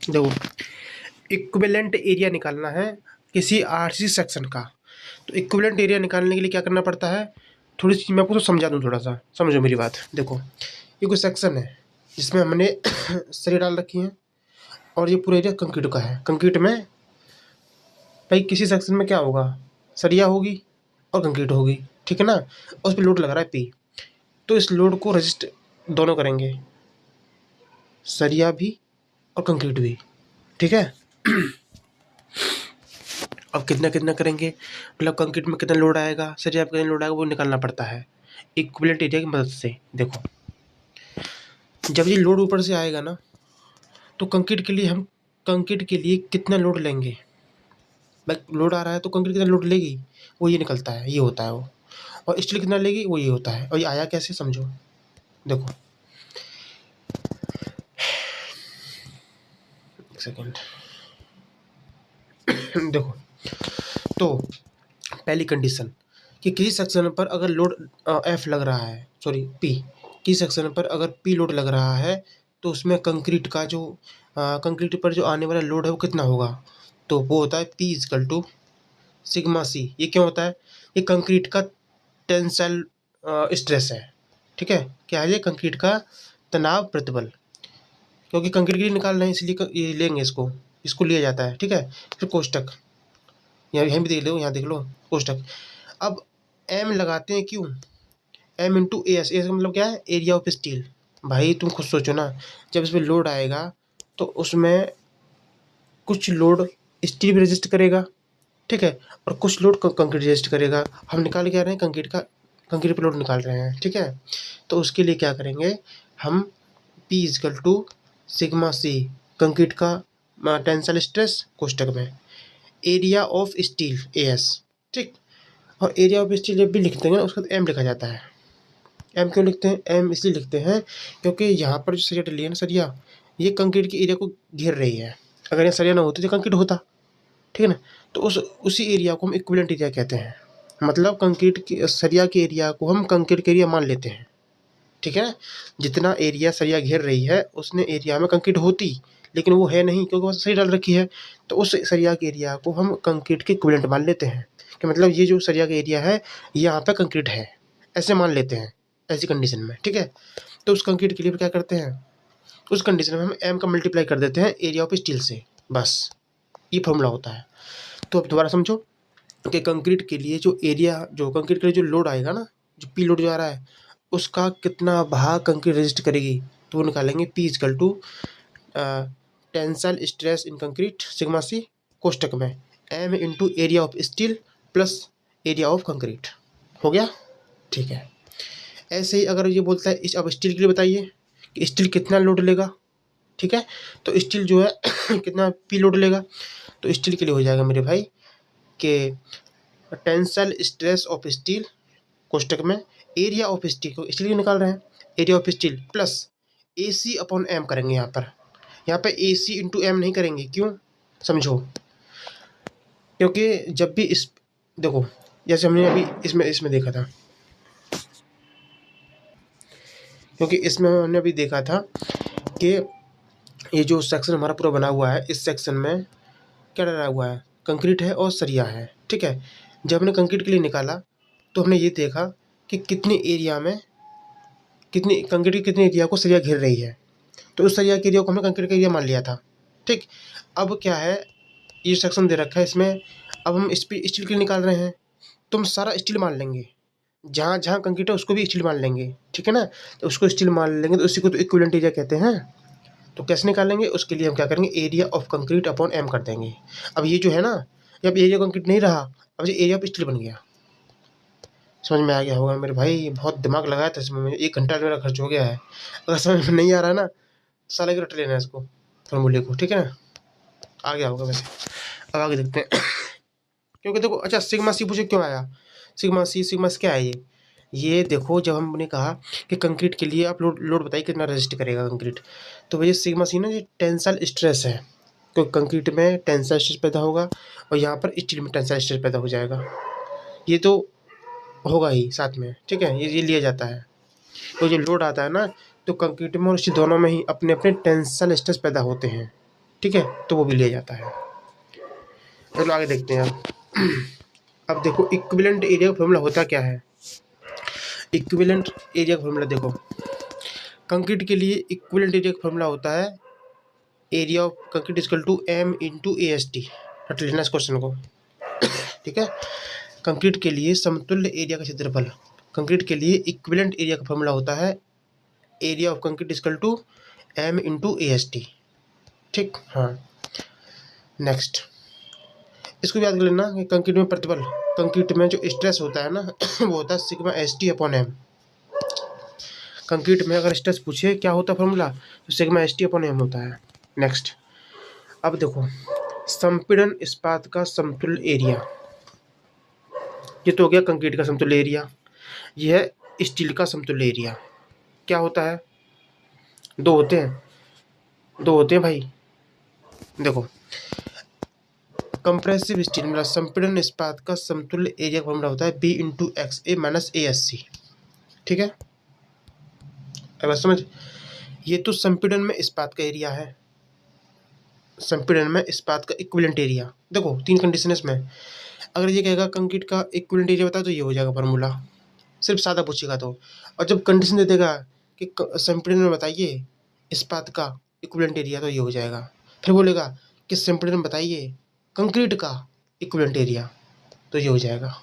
देखो, equivalent area निकालना है किसी आरसी सेक्शन का। तो इक्विवेलेंट एरिया निकालने के लिए क्या करना पड़ता है, थोड़ी सी मैं आपको तो समझा दूँ, थोड़ा सा समझो मेरी बात। देखो, ये कोई सेक्शन है जिसमें हमने सरिया डाल रखी है और ये पूरा एरिया कंक्रीट का है। कंक्रीट में भाई किसी सेक्शन में क्या होगा, सरिया होगी और कंक्रीट होगी, ठीक है ना। और उस पर लोड लग रहा है पी, तो इस लोड को रजिस्ट दोनों करेंगे, सरिया भी और कंक्रीट भी, ठीक है। अब कितना कितना करेंगे, मतलब कंक्रीट में कितना लोड आएगा, सरिया पे कितना लोड आएगा, वो निकालना पड़ता है इक्विवेलेंट एरिया की मदद से। देखो, जब ये लोड ऊपर से आएगा ना, तो कंक्रीट के लिए कितना लोड लेंगे, भाई लोड आ रहा है तो कंक्रीट कितना लोड लेगी, वो ये निकलता है, ये होता है वो। और स्टील कितना लेगी, वो ये होता है। और ये आया कैसे, समझो। देखो, एक सेकेंड। देखो, तो पहली कंडीशन कि किसी सेक्शन पर अगर लोड एफ लग रहा है, सॉरी पी, किसी सेक्शन पर अगर पी लोड लग रहा है, तो उसमें कंक्रीट पर जो आने वाला लोड है वो कितना होगा, तो वो होता है P is equal to sigma C. ये क्यों होता है, ये कंक्रीट का टेंसाइल स्ट्रेस है, ठीक है। क्या है ये, कंक्रीट का तनाव प्रतिबल, क्योंकि कंक्रीट के लिए निकाल रहे हैं इसलिए ये लेंगे, इसको इसको लिया जाता है, ठीक है। फिर कोष्टक, यहाँ यहीं भी देख लो, यहाँ देख लो कोष्टक। अब एम लगाते हैं, क्यों, एम इंटू ए एस, का मतलब क्या है, एरिया ऑफ स्टील। भाई तुम खुद सोचो ना, जब इसमें लोड आएगा तो उसमें कुछ लोड स्टील भी रजिस्ट करेगा, ठीक है, और कुछ लोड कंक्रीट रजिस्ट करेगा। हम निकाल के आ रहे हैं कंक्रीट पर लोड निकाल रहे हैं, ठीक है। तो उसके लिए क्या करेंगे हम, P is equal to sigma C, concrete का टेंसाइल स्ट्रेस कोष्टक में area of steel A S, ठीक। और एरिया ऑफ स्टील जब भी लिखते हैं ना, उसका एम लिखा जाता है। एम क्यों लिखते हैं, एम इसलिए लिखते हैं क्योंकि यहाँ पर जो सरिया डली है ना, सरिया ये कंक्रीट के एरिया को घेर रही है। अगर ये सरिया ना होती तो कंक्रीट होता, ठीक है ना। तो उसी एरिया को हम इक्विवेलेंट एरिया कहते हैं। मतलब कंक्रीट की सरिया के एरिया को हम कंक्रीट के एरिया मान लेते हैं, ठीक है। जितना एरिया सरिया घेर रही है उसने एरिया में कंक्रीट होती, लेकिन वो है नहीं क्योंकि वहाँ सरिया डाल रखी है। तो उस सरिया के एरिया को हम कंक्रीट के इक्विवेलेंट मान लेते हैं, कि मतलब ये जो सरिया का एरिया है ये यहाँ पे कंक्रीट है, ऐसे मान लेते हैं, ऐसी कंडीशन में, ठीक है। तो उस कंक्रीट के लिए क्या करते हैं, उस कंडीशन में हम एम का मल्टीप्लाई कर देते हैं एरिया ऑफ स्टील से, बस ये फॉर्मूला होता है। तो अब दोबारा समझो कि कंक्रीट के लिए जो एरिया, जो कंक्रीट के लिए जो लोड आएगा ना, जो पी लोड जो आ रहा है, उसका कितना भाग कंक्रीट रजिस्ट करेगी, तो वो निकालेंगे P is equal to tensile stress in concrete sigma C कोष्टक में M into area of steel plus area of concrete. हो गया, ठीक है। ऐसे ही अगर ये बोलता है इस, अब स्टील के लिए बताइए कि स्टील कितना लोड लेगा, ठीक है। तो स्टील जो है कितना पी लोड लेगा, तो स्टील के लिए हो जाएगा मेरे भाई कि टेंसाइल स्ट्रेस ऑफ स्टील कोष्टक में एरिया ऑफ स्टील, को स्टील की निकाल रहे हैं, area of steel plus A C upon M करेंगे। यहाँ पे ए सी इंटू एम नहीं करेंगे, क्यों, समझो। क्योंकि जब भी इस, देखो जैसे हमने अभी इसमें देखा था, क्योंकि इसमें हमने अभी देखा था कि ये जो सेक्शन हमारा पूरा बना हुआ है, इस सेक्शन में क्या डला हुआ है, कंक्रीट है और सरिया है, ठीक है। जब हमने कंक्रीट के लिए निकाला तो हमने ये देखा कि कितने एरिया में, कितनी कंक्रीट के कितने एरिया को सरिया घेर रही है, तो उस सरिया के एरिया को हमने कंक्रीट का एरिया मान लिया था, ठीक। अब क्या है, ये सेक्शन दे रखा है इसमें, अब हम इस पर स्टील के लिए निकाल रहे हैं, तो हम सारा स्टील मान लेंगे, जहाँ जहाँ कंक्रीट है उसको भी स्टील मान लेंगे, ठीक है ना। तो उसको स्टील मान लेंगे तो उसी को तो इक्विवेलेंट एरिया कहते हैं। तो कैसे निकालेंगे, उसके लिए हम क्या करेंगे, area of concrete upon M कर देंगे। अब ये जो है ना, अब एरिया कंक्रीट नहीं रहा, अब ये एरिया ऑफ स्टील बन गया। समझ में आ गया होगा मेरे भाई, बहुत दिमाग लगाया था इसमें, 1 घंटा मेरा खर्च हो गया है। अगर समझ में नहीं आ रहा है ना, साले के रट लेना है इसको, फॉर्मूले को, ठीक है ना। आ गया होगा वैसे। अब आगे देखते हैं। क्योंकि देखो, अच्छा सिग्मा सी पूछे क्यों आया, सिग्मा सी क्या है ये देखो, जब हमने कहा कि कंक्रीट के लिए आप लोड बताइए कितना रेजिस्ट करेगा कंक्रीट, तो भैया सिग्मा सी ना ये टेंसाइल स्ट्रेस है, क्योंकि कंक्रीट में टेंसाइल स्ट्रेस पैदा होगा और यहाँ पर स्टील में टेंसाइल स्ट्रेस पैदा हो जाएगा, ये तो होगा ही साथ में, ठीक है। ये लिया जाता है, तो जो लोड आता है ना, तो कंक्रीट में और स्टील दोनों में ही अपने अपने टेंसाइल स्ट्रेस पैदा होते हैं, ठीक है, तो वो भी लिया जाता है। चलो आगे देखते हैं अब देखो इक्विवेलेंट एरिया का फॉर्मूला होता क्या है। इक्विवेलेंट एरिया का फॉर्मूला देखो, कंक्रीट के लिए इक्विवेलेंट एरिया का फॉर्मूला होता है area of concrete equal to M into A S T. हट लेना इस क्वेश्चन को, ठीक है। कंक्रीट के लिए समतुल्य एरिया का क्षेत्रफल, कंक्रीट के लिए इक्विवेलेंट एरिया का फॉर्मूला होता है area of concrete equal to M into A S T, ठीक। हाँ, नेक्स्ट इसको याद कर लेना कि कंक्रीट में प्रतिबल, कंक्रीट में जो स्ट्रेस होता है ना वो होता है sigma S T upon M. Concrete में अगर स्ट्रेस पूछे क्या होता है फॉर्मूला, तो sigma S T upon M होता है। नेक्स्ट अब देखो संपीड़न इस्पात का समतुल्य एरिया, ये तो हो गया कंक्रीट का समतुल्य एरिया। यह है स्टील का समतुल्य एरिया। क्या होता है, दो होते हैं भाई। देखो कंप्रेसिव स्टील मतलब संपीड़न इस्पात का समतुल्य एरिया का फॉर्मूला होता है B into X A minus A S C, ठीक है। अब समझ, ये तो संपीड़न में इस्पात का एरिया है, संपीड़न में इस्पात का इक्विवेलेंट एरिया। देखो तीन कंडीशन है इसमें, अगर ये कहेगा कंक्रीट का इक्विवेलेंट एरिया बता तो ये हो जाएगा फार्मूला, सिर्फ सादा पूछेगा तो। और जब कंडीशन दे देगा कि संपीड़न में बताइए इस्पात का इक्विवेलेंट एरिया, तो ये हो जाएगा। फिर बोलेगा कि संपीड़न में बताइए कंक्रीट का इक्विवेलेंट एरिया, तो ये हो जाएगा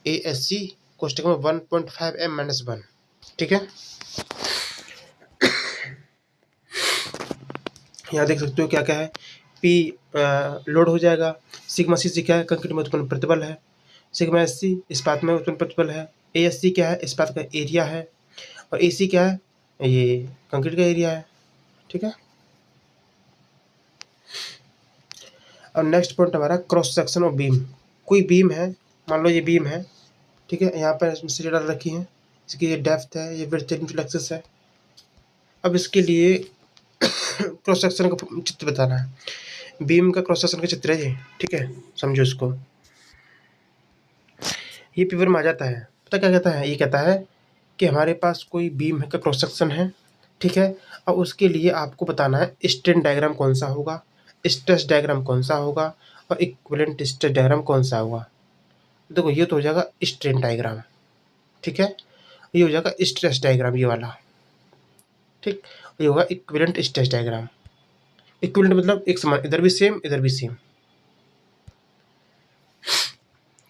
ए एस सी कोष्टक में 1.5 एम माइनस 1, ठीक है। यहाँ देख सकते हो क्या क्या है, पी लोड हो जाएगा, सिग्मा सी क्या है, कंक्रीट में उत्पन्न प्रतिबल है, सिग्मा एस सी इस्पात में उत्पन्न प्रतिबल है, ए एस सी क्या है, इस्पात का एरिया है, और ए सी क्या है, ये कंक्रीट का एरिया है, ठीक है। और नेक्स्ट पॉइंट हमारा क्रॉस सेक्शन ऑफ बीम। कोई बीम है, मान लो ये बीम है, ठीक है, यहाँ पर इसमें सीढ़ी डाल रखी है, इसकी ये डेप्थ है, ये विड्थ न्यूट्रल एक्सिस है। अब इसके लिए क्रॉस सेक्शन का चित्र बताना है, बीम का क्रॉस सेक्शन का चित्र है ये, ठीक है, समझो इसको। ये पेपर में आ जाता है, पता क्या कहता है, ये कहता है कि हमारे पास कोई बीम का क्रॉस सेक्शन है, ठीक है, और उसके लिए आपको बताना है स्ट्रेन डायग्राम कौन सा होगा, स्ट्रेस डायग्राम कौन सा होगा, और इक्विवेलेंट स्ट्रेस डायग्राम कौन सा होगा। देखो ये तो हो जाएगा स्ट्रेन डायग्राम, ठीक है, ये हो जाएगा स्ट्रेस डायग्राम ये वाला, ठीक, ये होगा इक्विवेलेंट स्ट्रेस डायग्राम। इक्विवेलेंट मतलब एक समान, इधर भी सेम इधर भी सेम,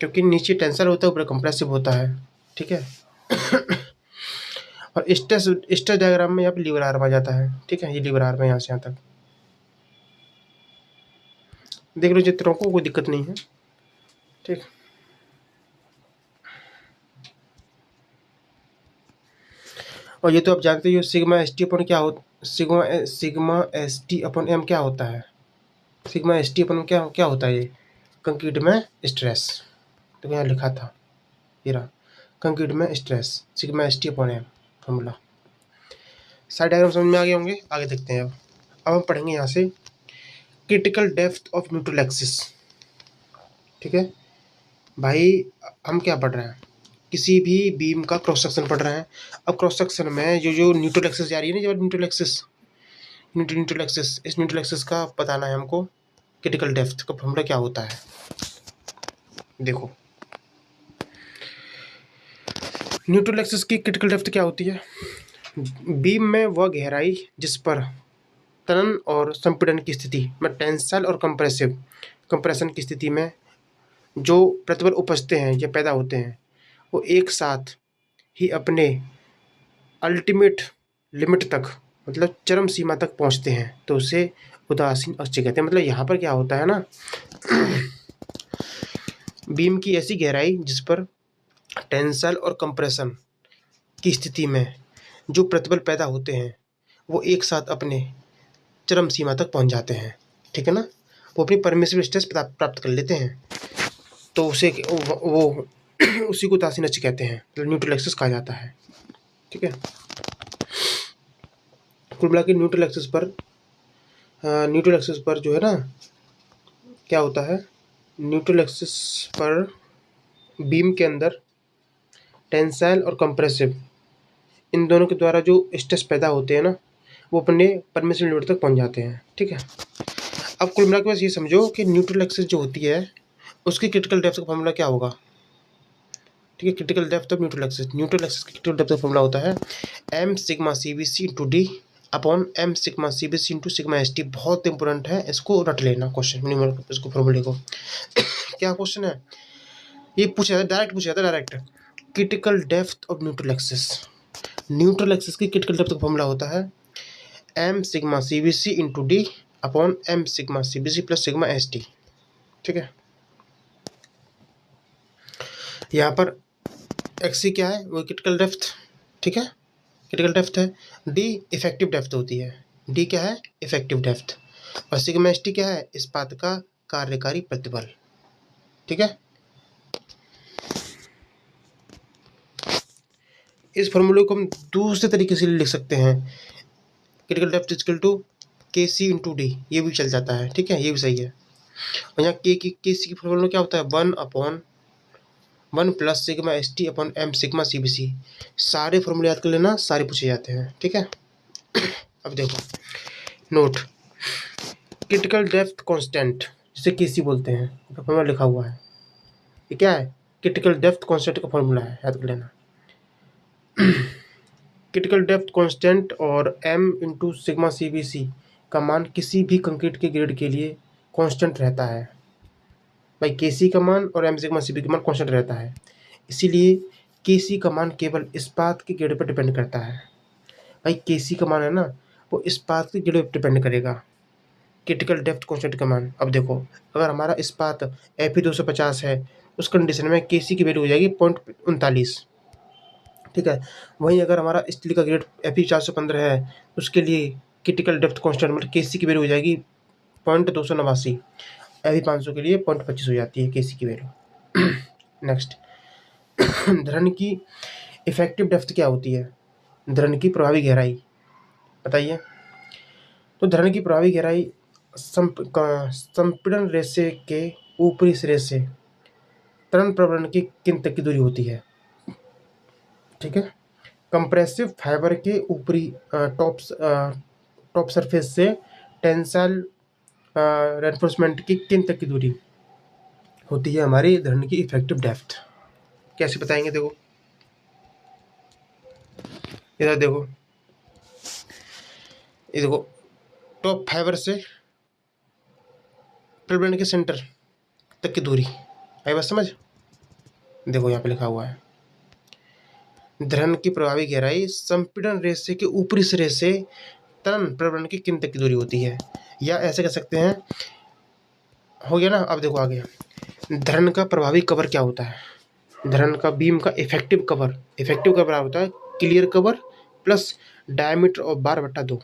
क्योंकि नीचे टेंसर होता है ऊपर कंप्रेसिव होता है, ठीक है। और स्ट्रेस डायग्राम में यहाँ पे लीवर आर्म आ जाता है, ठीक है, ये लीवर आर्म है यहाँ से यहाँ तक, देख लो चित्रों को, कोई दिक्कत नहीं है, ठीक। और ये तो आप जानते हो सिग्मा एस टी अपन क्या हो, सिग्मा एस टी अपन एम क्या होता है, सिग्मा एस टी अपन क्या क्या होता है, ये कंक्रीट में स्ट्रेस, तो यहाँ लिखा था ये रहा, कंक्रीट में स्ट्रेस सिग्मा एस टी अपन एम फॉर्मूला। साइड डायग्राम समझ में आ गए होंगे, आगे देखते हैं। अब हम पढ़ेंगे यहाँ से critical depth of neutral axis, ठीक है भाई। हम क्या पढ़ रहे हैं, किसी भी बीम का क्रॉस सेक्शन पढ़ रहे हैं। अब क्रॉस सेक्शन में जो न्यूट्रल एक्सिस जा रही है ना, जो न्यूट्रल एक्सिस, न्यूट्रल एक्सिस, इस न्यूट्रल एक्सिस का बताना है हमको क्रिटिकल डेप्थ का फॉर्मूला क्या होता है। देखो न्यूट्रल एक्सिस की क्रिटिकल डेप्थ क्या होती है, बीम में वह गहराई जिस पर तनन और संपीड़न की स्थिति में टेंसाइल और कंप्रेशन की स्थिति में जो प्रतिबल उपजते हैं या पैदा होते हैं, वो एक साथ ही अपने अल्टीमेट लिमिट तक मतलब चरम सीमा तक पहुंचते हैं, तो उसे उदासीन अक्ष कहते हैं। मतलब यहाँ पर क्या होता है ना, बीम की ऐसी गहराई जिस पर टेंसाइल और कंप्रेशन की स्थिति में जो प्रतिबल पैदा होते हैं वो एक साथ अपने चरम सीमा तक पहुंच जाते हैं, ठीक है ना, वो अपनी परमिसिबल स्ट्रेस प्राप्त कर लेते हैं, तो उसे वो उसी को उदासीन अक्ष कहते हैं, मतलब न्यूट्रल एक्सिस कहा जाता है, ठीक है। कुल मिला के न्यूट्रल एक्सिस पर जो है ना क्या होता है, न्यूट्रल एक्सिस पर बीम के अंदर टेंसाइल और कंप्रेसिव इन दोनों के द्वारा जो स्ट्रेस पैदा होते हैं ना, वो अपने परमिसिबल लिमिट तक पहुंच जाते हैं। ठीक है, अब कुल मिला के बस ये समझो कि न्यूट्रल एक्सिस जो होती है उसकी क्रिटिकल डेप्थ का फॉर्मूला क्या होगा। ठीक है, critical depth of neutral axis की क्रिटिकल डेप्थ का फॉर्मूला होता है m sigma CBC into D upon m sigma CBC into sigma ST। बहुत इंपॉर्टेंट है, इसको रट लेना क्वेश्चन, इसको फॉर्मूले को। क्या क्वेश्चन है ये, पूछा जाता डायरेक्ट, पूछा जाता direct. Critical depth of neutral axis की क्रिटिकल डेप्थ का फॉर्मूला होता है m sigma CBC into D upon m sigma CBC plus sigma ST। ठीक है, यहाँ पर XC क्या है, वो क्रिटिकल डेप्थ। ठीक है, क्रिटिकल डेप्थ है। डी इफेक्टिव डेप्थ होती है, डी क्या है, इफेक्टिव डेप्थ। और सिग्मा ST क्या है, इस्पात का कार्यकारी प्रतिबल। ठीक है, इस फॉर्मूले को हम दूसरे तरीके से लिख सकते हैं, critical depth equal to KC into D, ये भी चल जाता है। ठीक है, ये भी सही है। और यहाँ KC की फॉर्मूला क्या होता है, 1/1 plus sigma ST upon m sigma CBC। सारे फॉर्मूले याद कर लेना, सारे पूछे जाते हैं। ठीक है, अब देखो नोट, क्रिटिकल डेप्थ कांस्टेंट जिसे KC बोलते हैं, फॉर्मूला लिखा हुआ है। ये क्या है, क्रिटिकल डेप्थ कांस्टेंट का फॉर्मूला है, याद कर लेना। क्रिटिकल डेप्थ कांस्टेंट और m इंटू सिग्मा CBC का मान किसी भी कंक्रीट के ग्रेड के लिए कांस्टेंट रहता है। भाई KC का मान और m सिग्मा CBC का मान कांस्टेंट रहता है, इसीलिए KC का मान केवल इस्पात के ग्रेड पर डिपेंड करता है। भाई KC का मान है ना, वो इस्पात के ग्रेड पर डिपेंड करेगा, क्रिटिकल डेप्थ कांस्टेंट का मान। अब देखो, अगर हमारा इस्पात Fe250 है, उस कंडीशन में KC की वैल्यू हो जाएगी 0.39। ठीक है, वहीं अगर हमारा स्टील का ग्रेड Fe415 है, उसके लिए क्रिटिकल डेप्थ कांस्टेंट मतलब KC की वैल्यू हो जाएगी 0.289। Fe500 के लिए 0.25 हो जाती है KC की वैल्यू। नेक्स्ट, धरण की इफेक्टिव डेप्थ क्या होती है, धरण की प्रभावी गहराई बताइए। तो धरण की प्रभावी गहराई संपीड़न रेशे के ऊपरी सिरे से तरण प्रवरण की किन तक की दूरी होती है। ठीक है, कंप्रेसिव फाइबर के ऊपरी टॉप सरफेस से टेंसाइल रेनफोर्समेंट की किन तक की दूरी होती है हमारी धरण की इफेक्टिव डेप्थ। कैसे बताएंगे, देखो इधर देखो, ये देखो टॉप फाइबर से प्रबलन के सेंटर तक की दूरी आई बात समझ। देखो यहाँ पे लिखा हुआ है, धरण की प्रभावी गहराई संपीड़न रेशे के ऊपरी सिरे से तरण प्रवरण की किन तक की दूरी होती है, या ऐसे कह सकते हैं, हो गया ना। अब देखो आगे, धरण का प्रभावी कवर क्या होता है, धरण का बीम का इफेक्टिव कवर होता है clear cover plus diameter of बार बटा 2।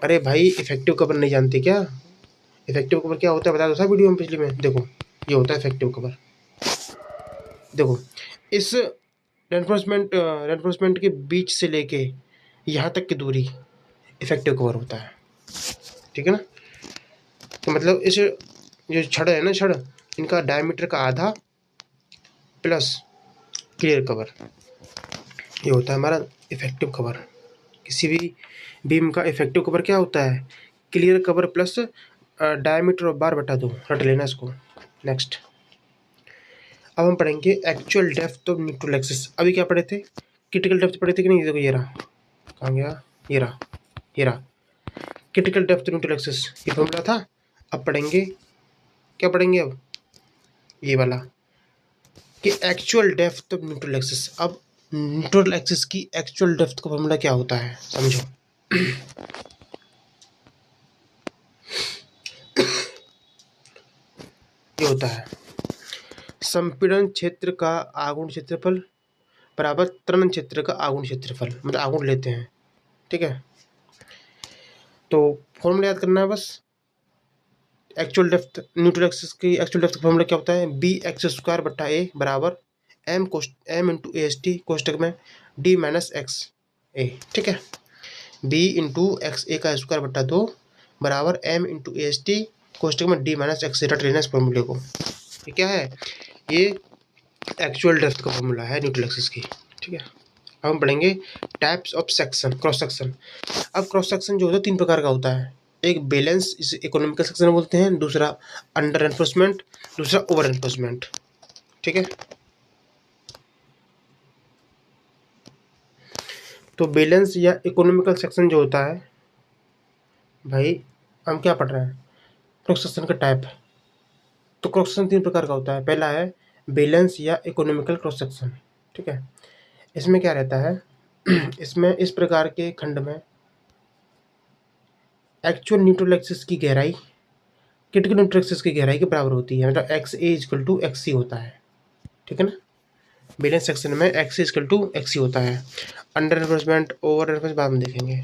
अरे भाई इफेक्टिव कवर नहीं जानते क्या, इफेक्टिव कवर क्या होता है बता दो था वीडियो में पिछले में। देखो ये होता है इफेक्टिव कवर। देखो इस रेनफोर्समेंट के बीच से लेके यहाँ तक की दूरी इफेक्टिव कवर होता है। ठीक है ना, तो मतलब इस जो छड़ है ना, छड़ इनका डायमीटर का आधा प्लस क्लियर कवर, ये होता है हमारा इफेक्टिव कवर। किसी भी बीम का इफेक्टिव कवर क्या होता है, clear cover plus diameter of बार बटा 2, रट लेना इसको। नेक्स्ट, अब हम पढ़ेंगे actual depth of neutral axis. अभी क्या पढ़े थे, क्रिटिकल डेप्थ पढ़े थे कि नहीं। देखो ये रहा, कहाँ गया, ये रहा क्रिटिकल डेप्थ न्यूट्रल एक्सिस, ये फॉर्मूला था। अब पढ़ेंगे, क्या पढ़ेंगे अब, ये वाला कि actual depth of neutral axis. अब न्यूट्रल एक्सिस की एक्चुअल डेप्थ का फॉर्मूला क्या होता है समझो। ये होता है संपीड़न क्षेत्र का आघूर्ण क्षेत्रफल बराबर त्वरण क्षेत्र का आघूर्ण क्षेत्रफल, मतलब आघूर्ण लेते हैं। ठीक है, तो फॉर्मूला याद करना है बस। एक्चुअल डेप्थ न्यूट्रल एक्सिस की एक्चुअल डेप्थ का फॉर्मूला क्या होता है, bx² बट्टा a बराबर m इंटू AST कोष्टक में d माइनस एक्स ए। ठीक है, b इंटू एक्स ए का स्क्वायर बट्टा 2 बराबर m इंटू AST कोष्टक में d माइनस एक्स ए। रट लेना इस फॉर्मूले को। ये क्या है, ये एक्चुअल डेप्थ का फॉर्मूला है न्यूट्रल एक्सिस की। ठीक है, हम पढ़ेंगे types of section, cross section. अब क्रॉस सेक्शन जो होता है 3 प्रकार का होता है। एक बैलेंस, इसे इकोनॉमिकल सेक्शन बोलते हैं, दूसरा अंडर एनफोर्समेंट, दूसरा ओवर एनफोर्समेंट। ठीक है, तो बैलेंस या इकोनॉमिकल सेक्शन जो होता है भाई, हम क्या पढ़ रहे हैं, क्रॉस सेक्शन का टाइप है। तो क्रॉस सेक्शन 3 प्रकार का होता है। पहला है बैलेंस या इकोनॉमिकल क्रॉस सेक्शन। ठीक है, इसमें क्या रहता है इसमें इस प्रकार के खंड में एक्चुअल न्यूट्रल एक्सिस की गहराई क्रिटिकल न्यूट्रल एक्सिस की गहराई के बराबर होती है, मतलब x a equal to x c होता है। ठीक है ना, बैलेंस सेक्शन में x equal to x c होता है। अंडर एनफोर्समेंट, ओवर एनफोर्समेंट बाद में देखेंगे।